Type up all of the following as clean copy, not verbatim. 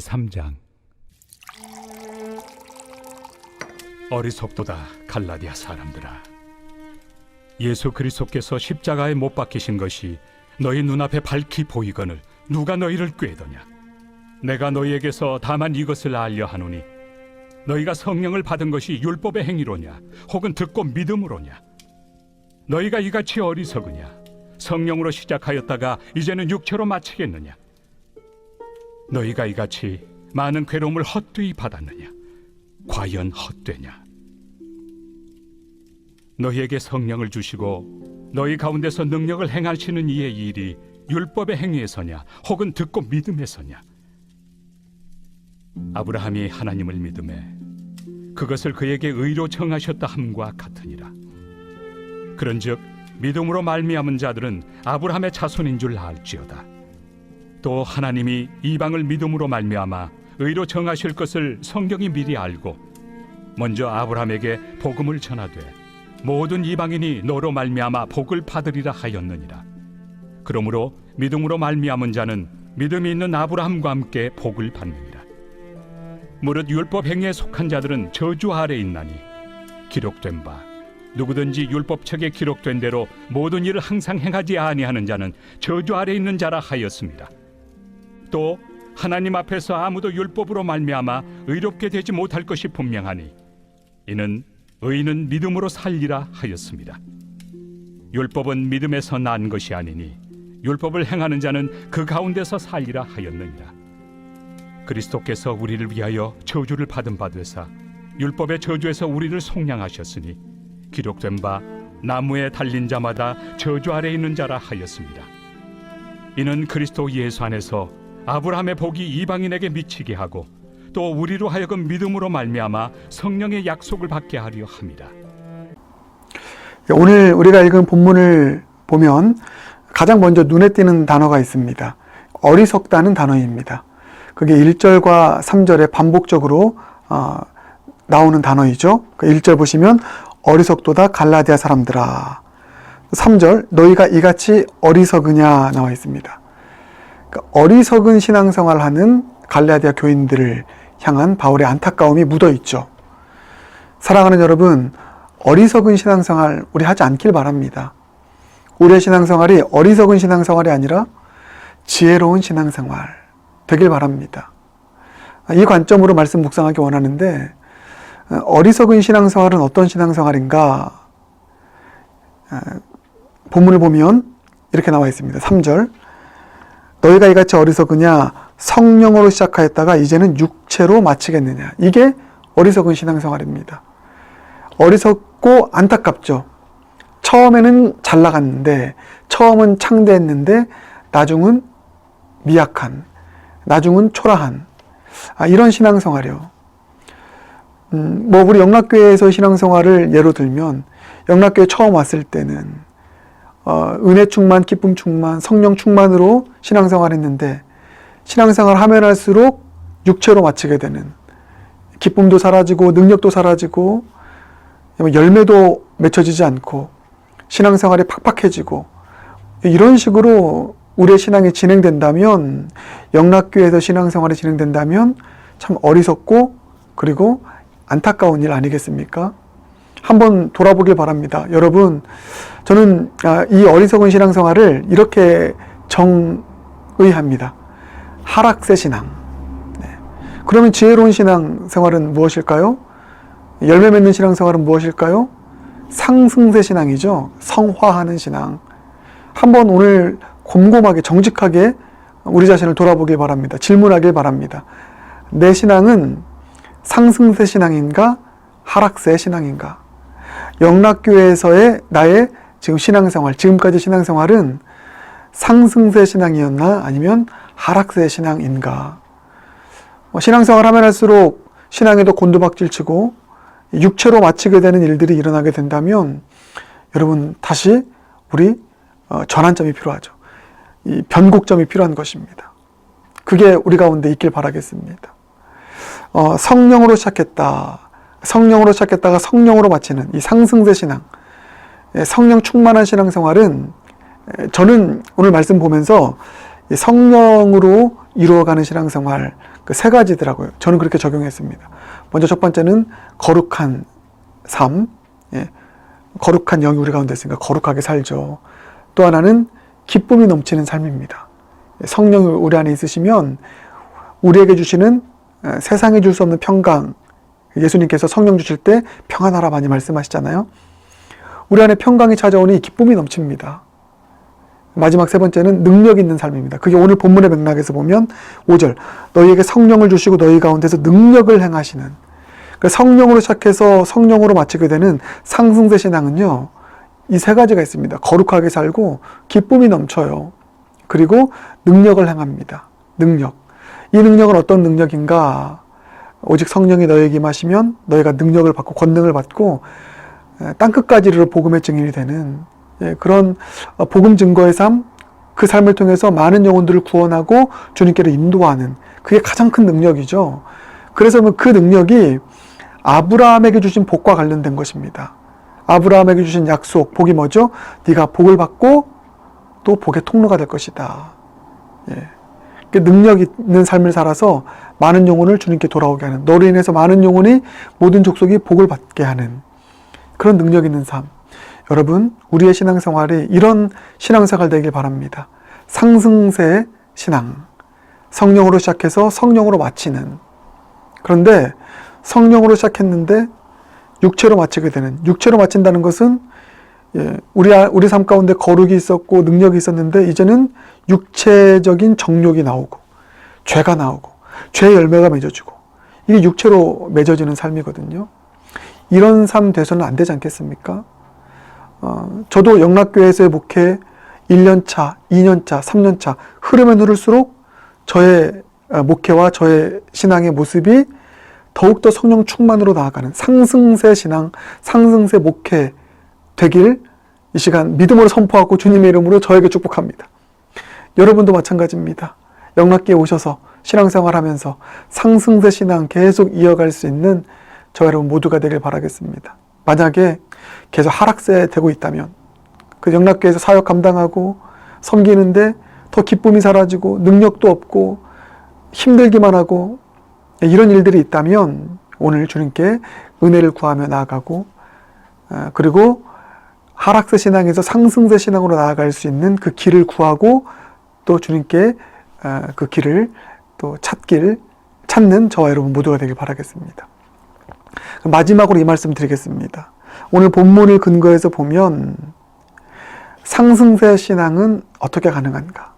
제3장. 어리석도다 갈라디아 사람들아, 예수 그리스도께서 십자가에 못 박히신 것이 너희 눈앞에 밝히 보이거늘 누가 너희를 꾀더냐? 내가 너희에게서 다만 이것을 알려 하노니 너희가 성령을 받은 것이 율법의 행위로냐 혹은 듣고 믿음으로냐? 너희가 이같이 어리석으냐? 성령으로 시작하였다가 이제는 육체로 마치겠느냐? 너희가 이같이 많은 괴로움을 헛되이 받았느냐? 과연 헛되냐? 너희에게 성령을 주시고 너희 가운데서 능력을 행하시는 이의 일이 율법의 행위에서냐 혹은 듣고 믿음에서냐? 아브라함이 하나님을 믿음에 그것을 그에게 의로 정하셨다 함과 같으니라. 그런즉 믿음으로 말미암은 자들은 아브라함의 자손인 줄 알지어다. 또 하나님이 이방을 믿음으로 말미암아 의로 정하실 것을 성경이 미리 알고 먼저 아브라함에게 복음을 전하되 모든 이방인이 너로 말미암아 복을 받으리라 하였느니라. 그러므로 믿음으로 말미암은 자는 믿음이 있는 아브라함과 함께 복을 받느니라. 무릇 율법 행위에 속한 자들은 저주 아래 있나니 기록된 바 누구든지 율법책에 기록된 대로 모든 일을 항상 행하지 아니하는 자는 저주 아래 있는 자라 하였습니다. 또 하나님 앞에서 아무도 율법으로 말미암아 의롭게 되지 못할 것이 분명하니 이는 의인은 믿음으로 살리라 하였습니다. 율법은 믿음에서 난 것이 아니니 율법을 행하는 자는 그 가운데서 살리라 하였느니라. 그리스도께서 우리를 위하여 저주를 받은 바 되사 율법의 저주에서 우리를 속량하셨으니 기록된 바 나무에 달린 자마다 저주 아래 있는 자라 하였습니다. 이는 그리스도 예수 안에서 아브라함의 복이 이방인에게 미치게 하고 또 우리로 하여금 믿음으로 말미암아 성령의 약속을 받게 하려 함이라. 오늘 우리가 읽은 본문을 보면 가장 먼저 눈에 띄는 단어가 있습니다. 어리석다는 단어입니다. 그게 1절과 3절에 반복적으로 나오는 단어이죠. 1절 보시면 어리석도다 갈라디아 사람들아. 3절 너희가 이같이 어리석으냐 나와 있습니다. 그러니까 어리석은 신앙생활을 하는 갈라디아 교인들을 향한 바울의 안타까움이 묻어있죠. 사랑하는 여러분, 어리석은 신앙생활 우리 하지 않길 바랍니다. 우리의 신앙생활이 어리석은 신앙생활이 아니라 지혜로운 신앙생활 되길 바랍니다. 이 관점으로 말씀 묵상하기 원하는데, 어리석은 신앙생활은 어떤 신앙생활인가? 본문을 보면 이렇게 나와 있습니다. 3절 너희가 이같이 어리석으냐? 성령으로 시작하였다가 이제는 육체로 마치겠느냐? 이게 어리석은 신앙생활입니다. 어리석고 안타깝죠. 처음에는 잘 나갔는데, 처음은 창대했는데 나중은 미약한, 나중은 초라한 이런 신앙생활이요. 우리 영락교회에서 신앙생활을 예로 들면, 영락교회 처음 왔을 때는 은혜 충만, 기쁨 충만, 성령 충만으로 신앙생활 했는데 신앙생활 하면 할수록 육체로 마치게 되는, 기쁨도 사라지고 능력도 사라지고 열매도 맺혀지지 않고 신앙생활이 팍팍해지고, 이런 식으로 우리의 신앙이 진행된다면, 영락교회에서 신앙생활이 진행된다면 참 어리석고 그리고 안타까운 일 아니겠습니까? 한번 돌아보길 바랍니다. 여러분, 저는 이 어리석은 신앙생활을 이렇게 정의합니다. 하락세 신앙. 그러면 지혜로운 신앙생활은 무엇일까요? 열매 맺는 신앙생활은 무엇일까요? 상승세 신앙이죠. 성화하는 신앙. 한번 오늘 곰곰하게 정직하게 우리 자신을 돌아보길 바랍니다. 질문하길 바랍니다. 내 신앙은 상승세 신앙인가? 하락세 신앙인가? 영락교회에서의 나의 지금 신앙생활, 지금까지 신앙생활은 상승세 신앙이었나? 아니면 하락세 신앙인가? 신앙생활 하면 할수록 신앙에도 곤두박질치고 육체로 마치게 되는 일들이 일어나게 된다면, 여러분 다시 우리 전환점이 필요하죠. 이 변곡점이 필요한 것입니다. 그게 우리 가운데 있길 바라겠습니다. 성령으로 시작했다가 성령으로 마치는 이 상승세 신앙, 성령 충만한 신앙생활은, 저는 오늘 말씀 보면서 성령으로 이루어가는 신앙생활, 그 세 가지더라고요. 저는 그렇게 적용했습니다. 먼저 첫 번째는 거룩한 삶, 거룩한 영이 우리 가운데 있으니까 거룩하게 살죠. 또 하나는 기쁨이 넘치는 삶입니다. 성령이 우리 안에 있으시면 우리에게 주시는 세상에 줄 수 없는 평강, 예수님께서 성령 주실 때 평안하라 많이 말씀하시잖아요. 우리 안에 평강이 찾아오니 기쁨이 넘칩니다. 마지막 세 번째는 능력 있는 삶입니다. 그게 오늘 본문의 맥락에서 보면 5절 너희에게 성령을 주시고 너희 가운데서 능력을 행하시는, 그러니까 성령으로 시작해서 성령으로 마치게 되는 상승세 신앙은요, 이 세 가지가 있습니다. 거룩하게 살고 기쁨이 넘쳐요. 그리고 능력을 행합니다. 능력. 이 능력은 어떤 능력인가? 오직 성령이 너희에게 임하시면 너희가 능력을 받고 권능을 받고 땅끝까지 이르러 복음의 증인이 되는 그런 복음 증거의 삶, 그 삶을 통해서 많은 영혼들을 구원하고 주님께로 인도하는, 그게 가장 큰 능력이죠. 그래서 그 능력이 아브라함에게 주신 복과 관련된 것입니다. 아브라함에게 주신 약속, 복이 뭐죠? 네가 복을 받고 또 복의 통로가 될 것이다. 능력 있는 삶을 살아서 많은 영혼을 주님께 돌아오게 하는, 너로 인해서 많은 영혼이 모든 족속이 복을 받게 하는 그런 능력 있는 삶. 여러분, 우리의 신앙생활이 이런 신앙생활 되길 바랍니다. 상승세 신앙. 성령으로 시작해서 성령으로 마치는. 그런데 성령으로 시작했는데 육체로 마치게 되는, 육체로 마친다는 것은 우리 삶 가운데 거룩이 있었고 능력이 있었는데 이제는 육체적인 정욕이 나오고 죄가 나오고 죄의 열매가 맺어지고, 이게 육체로 맺어지는 삶이거든요. 이런 삶 돼서는 안 되지 않겠습니까? 저도 영락교회에서의 목회 1년차, 2년차, 3년차 흐르면 흐를수록 저의 목회와 저의 신앙의 모습이 더욱더 성령 충만으로 나아가는 상승세 신앙, 상승세 목회 되길 이 시간 믿음으로 선포하고 주님의 이름으로 저에게 축복합니다. 여러분도 마찬가지입니다. 영락교에 오셔서 신앙생활하면서 상승세 신앙 계속 이어갈 수 있는 저 여러분 모두가 되길 바라겠습니다. 만약에 계속 하락세 되고 있다면, 그 영락교에서 사역 감당하고 섬기는데 더 기쁨이 사라지고 능력도 없고 힘들기만 하고 이런 일들이 있다면 오늘 주님께 은혜를 구하며 나아가고, 그리고 하락세 신앙에서 상승세 신앙으로 나아갈 수 있는 그 길을 구하고 또 주님께 그 길을 또 찾는 저와 여러분 모두가 되길 바라겠습니다. 마지막으로 이 말씀 드리겠습니다. 오늘 본문을 근거해서 보면 상승세 신앙은 어떻게 가능한가?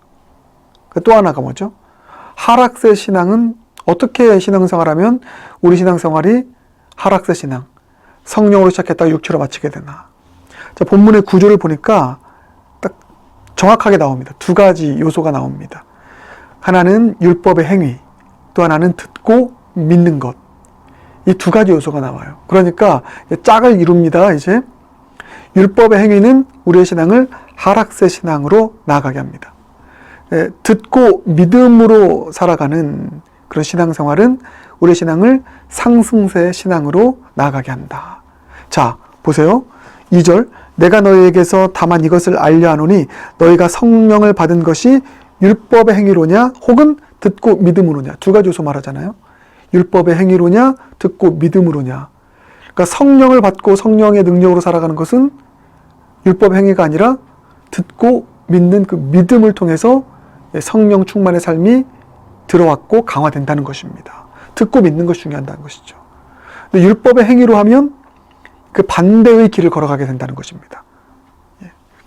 또 하나가 뭐죠? 하락세 신앙은 어떻게 신앙생활하면 우리 신앙생활이 하락세 신앙, 성령으로 시작했다가 육체로 마치게 되나? 자, 본문의 구조를 보니까 딱 정확하게 나옵니다. 두 가지 요소가 나옵니다. 하나는 율법의 행위, 또 하나는 듣고 믿는 것. 이 두 가지 요소가 나와요. 그러니까 짝을 이룹니다. 이제 율법의 행위는 우리의 신앙을 하락세 신앙으로 나아가게 합니다. 듣고 믿음으로 살아가는 그런 신앙생활은 우리의 신앙을 상승세 신앙으로 나아가게 한다. 자, 보세요. 2절 내가 너희에게서 다만 이것을 알려 하노니 너희가 성령을 받은 것이 율법의 행위로냐 혹은 듣고 믿음으로냐. 두 가지 요소 말하잖아요. 율법의 행위로냐 듣고 믿음으로냐. 그러니까 성령을 받고 성령의 능력으로 살아가는 것은 율법 행위가 아니라 듣고 믿는 그 믿음을 통해서 성령 충만의 삶이 들어왔고 강화된다는 것입니다. 듣고 믿는 것이 중요하다는 것이죠. 근데 율법의 행위로 하면 그 반대의 길을 걸어가게 된다는 것입니다.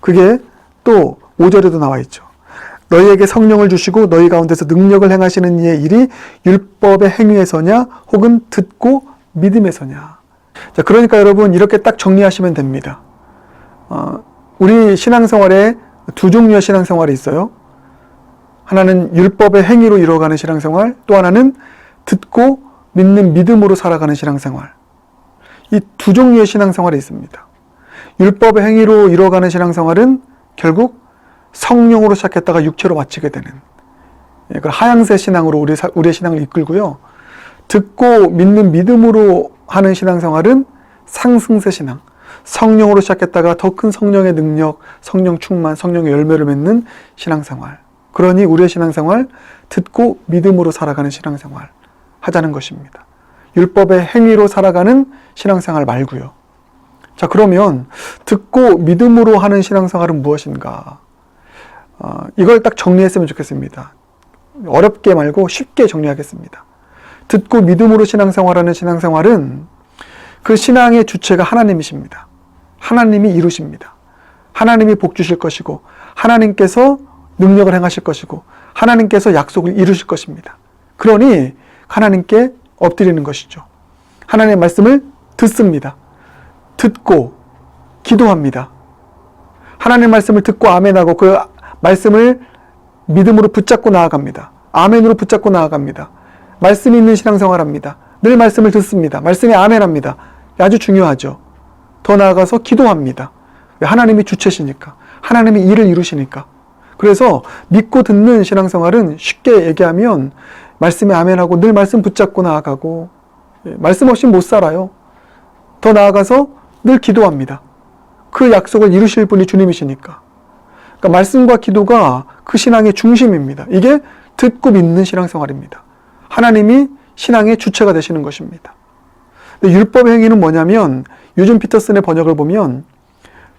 그게 또 5절에도 나와 있죠. 너희에게 성령을 주시고 너희 가운데서 능력을 행하시는 이의 일이 율법의 행위에서냐 혹은 듣고 믿음에서냐. 자, 그러니까 여러분 이렇게 딱 정리하시면 됩니다. 우리 신앙생활에 두 종류의 신앙생활이 있어요. 하나는 율법의 행위로 이루어가는 신앙생활, 또 하나는 듣고 믿는 믿음으로 살아가는 신앙생활. 이 두 종류의 신앙생활이 있습니다. 율법의 행위로 이루어가는 신앙생활은 결국 성령으로 시작했다가 육체로 마치게 되는 그런 하향세 신앙으로 우리의 신앙을 이끌고요. 듣고 믿는 믿음으로 하는 신앙생활은 상승세 신앙, 성령으로 시작했다가 더 큰 성령의 능력, 성령 충만, 성령의 열매를 맺는 신앙생활. 그러니 우리의 신앙생활, 듣고 믿음으로 살아가는 신앙생활 하자는 것입니다. 율법의 행위로 살아가는 신앙생활 말고요. 자, 그러면 듣고 믿음으로 하는 신앙생활은 무엇인가? 이걸 딱 정리했으면 좋겠습니다. 어렵게 말고 쉽게 정리하겠습니다. 듣고 믿음으로 신앙생활하는 신앙생활은 그 신앙의 주체가 하나님이십니다. 하나님이 이루십니다. 하나님이 복 주실 것이고 하나님께서 능력을 행하실 것이고 하나님께서 약속을 이루실 것입니다. 그러니 하나님께 엎드리는 것이죠. 하나님의 말씀을 듣습니다. 듣고 기도합니다. 하나님의 말씀을 듣고 아멘하고 그 말씀을 믿음으로 붙잡고 나아갑니다. 아멘으로 붙잡고 나아갑니다. 말씀이 있는 신앙생활합니다. 늘 말씀을 듣습니다. 말씀에 아멘합니다. 아주 중요하죠. 더 나아가서 기도합니다. 하나님이 주체시니까. 하나님이 일을 이루시니까. 그래서 믿고 듣는 신앙생활은 쉽게 얘기하면 말씀에 아멘하고 늘 말씀 붙잡고 나아가고 말씀 없이 못 살아요. 더 나아가서 늘 기도합니다. 그 약속을 이루실 분이 주님이시니까. 그러니까 말씀과 기도가 그 신앙의 중심입니다. 이게 듣고 믿는 신앙생활입니다. 하나님이 신앙의 주체가 되시는 것입니다. 근데 율법의 행위는 뭐냐면 유준 피터슨의 번역을 보면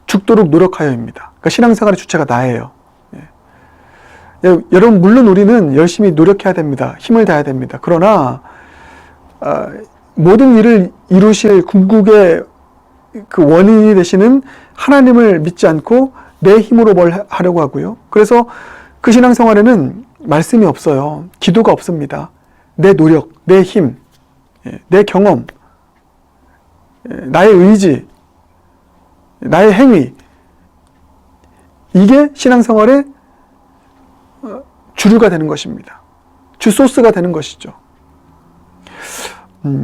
죽도록 노력하여입니다. 그러니까 신앙생활의 주체가 나예요. 여러분 물론 우리는 열심히 노력해야 됩니다. 힘을 다해야 됩니다. 그러나 모든 일을 이루실 궁극의 그 원인이 되시는 하나님을 믿지 않고 내 힘으로 뭘 하려고 하고요. 그래서 그 신앙생활에는 말씀이 없어요. 기도가 없습니다. 내 노력, 내 힘, 내 경험, 나의 의지, 나의 행위, 이게 신앙생활의 주류가 되는 것입니다. 주 소스가 되는 것이죠.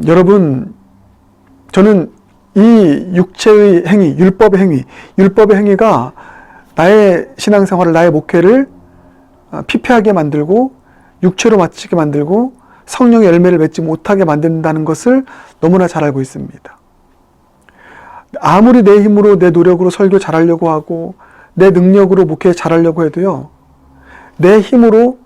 여러분, 저는 이 육체의 행위, 율법의 행위가 나의 신앙생활을, 나의 목회를 피폐하게 만들고 육체로 마치게 만들고 성령의 열매를 맺지 못하게 만든다는 것을 너무나 잘 알고 있습니다. 아무리 내 힘으로, 내 노력으로 설교 잘하려고 하고 내 능력으로 목회 잘하려고 해도요, 내 힘으로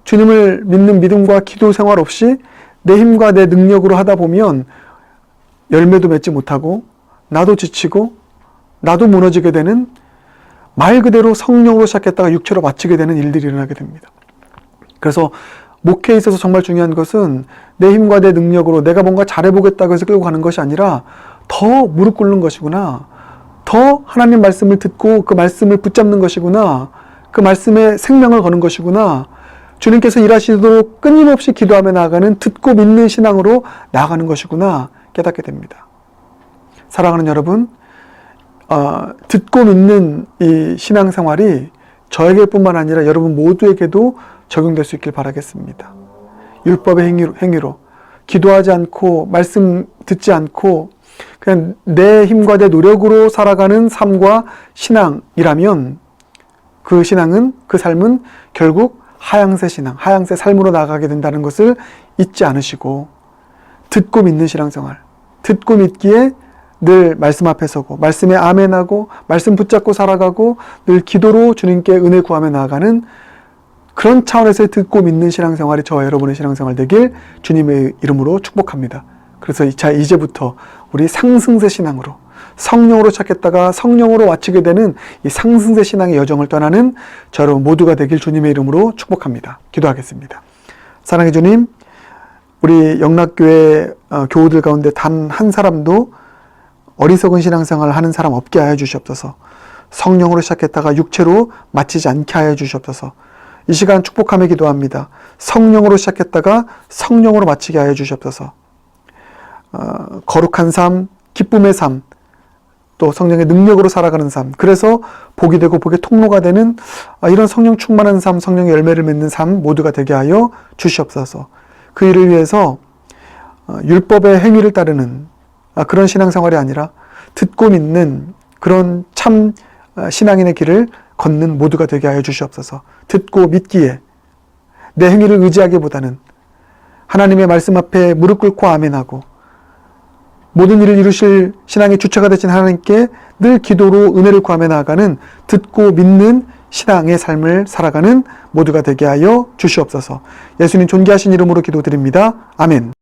주님을 믿는 믿음과 기도 생활 없이 내 힘과 내 능력으로 하다 보면 열매도 맺지 못하고 나도 지치고 나도 무너지게 되는, 말 그대로 성령으로 시작했다가 육체로 마치게 되는 일들이 일어나게 됩니다. 그래서 목회에 있어서 정말 중요한 것은 내 힘과 내 능력으로 내가 뭔가 잘해보겠다고 해서 끌고 가는 것이 아니라 더 무릎 꿇는 것이구나, 더 하나님 말씀을 듣고 그 말씀을 붙잡는 것이구나, 그 말씀에 생명을 거는 것이구나, 주님께서 일하시도록 끊임없이 기도하며 나아가는 듣고 믿는 신앙으로 나아가는 것이구나 깨닫게 됩니다. 사랑하는 여러분, 듣고 믿는 이 신앙생활이 저에게뿐만 아니라 여러분 모두에게도 적용될 수 있길 바라겠습니다. 율법의 행위로 기도하지 않고 말씀 듣지 않고 그냥 내 힘과 내 노력으로 살아가는 삶과 신앙이라면 그 신앙은, 그 삶은 결국 하향세 신앙, 하향세 삶으로 나아가게 된다는 것을 잊지 않으시고, 듣고 믿는 신앙생활, 듣고 믿기에 늘 말씀 앞에 서고 말씀에 아멘하고 말씀 붙잡고 살아가고 늘 기도로 주님께 은혜 구하며 나아가는 그런 차원에서의 듣고 믿는 신앙생활이 저와 여러분의 신앙생활 되길 주님의 이름으로 축복합니다. 그래서 이제부터 우리 상승세 신앙으로, 성령으로 시작했다가 성령으로 마치게 되는 이 상승세 신앙의 여정을 떠나는 저 여러분 모두가 되길 주님의 이름으로 축복합니다. 기도하겠습니다. 사랑의 주님, 우리 영락교회 교우들 가운데 단 한 사람도 어리석은 신앙생활을 하는 사람 없게 하여 주시옵소서. 성령으로 시작했다가 육체로 마치지 않게 하여 주시옵소서. 이 시간 축복하며 기도합니다. 성령으로 시작했다가 성령으로 마치게 하여 주시옵소서. 거룩한 삶, 기쁨의 삶, 또 성령의 능력으로 살아가는 삶, 그래서 복이 되고 복의 통로가 되는 이런 성령 충만한 삶, 성령의 열매를 맺는 삶 모두가 되게 하여 주시옵소서. 그 일을 위해서 율법의 행위를 따르는 그런 신앙생활이 아니라 듣고 믿는 그런 참 신앙인의 길을 걷는 모두가 되게 하여 주시옵소서. 듣고 믿기에 내 행위를 의지하기보다는 하나님의 말씀 앞에 무릎 꿇고 아멘하고 모든 일을 이루실 신앙의 주체가 되신 하나님께 늘 기도로 은혜를 구하며 나아가는 듣고 믿는 신앙의 삶을 살아가는 모두가 되게 하여 주시옵소서. 예수님 존귀하신 이름으로 기도드립니다. 아멘.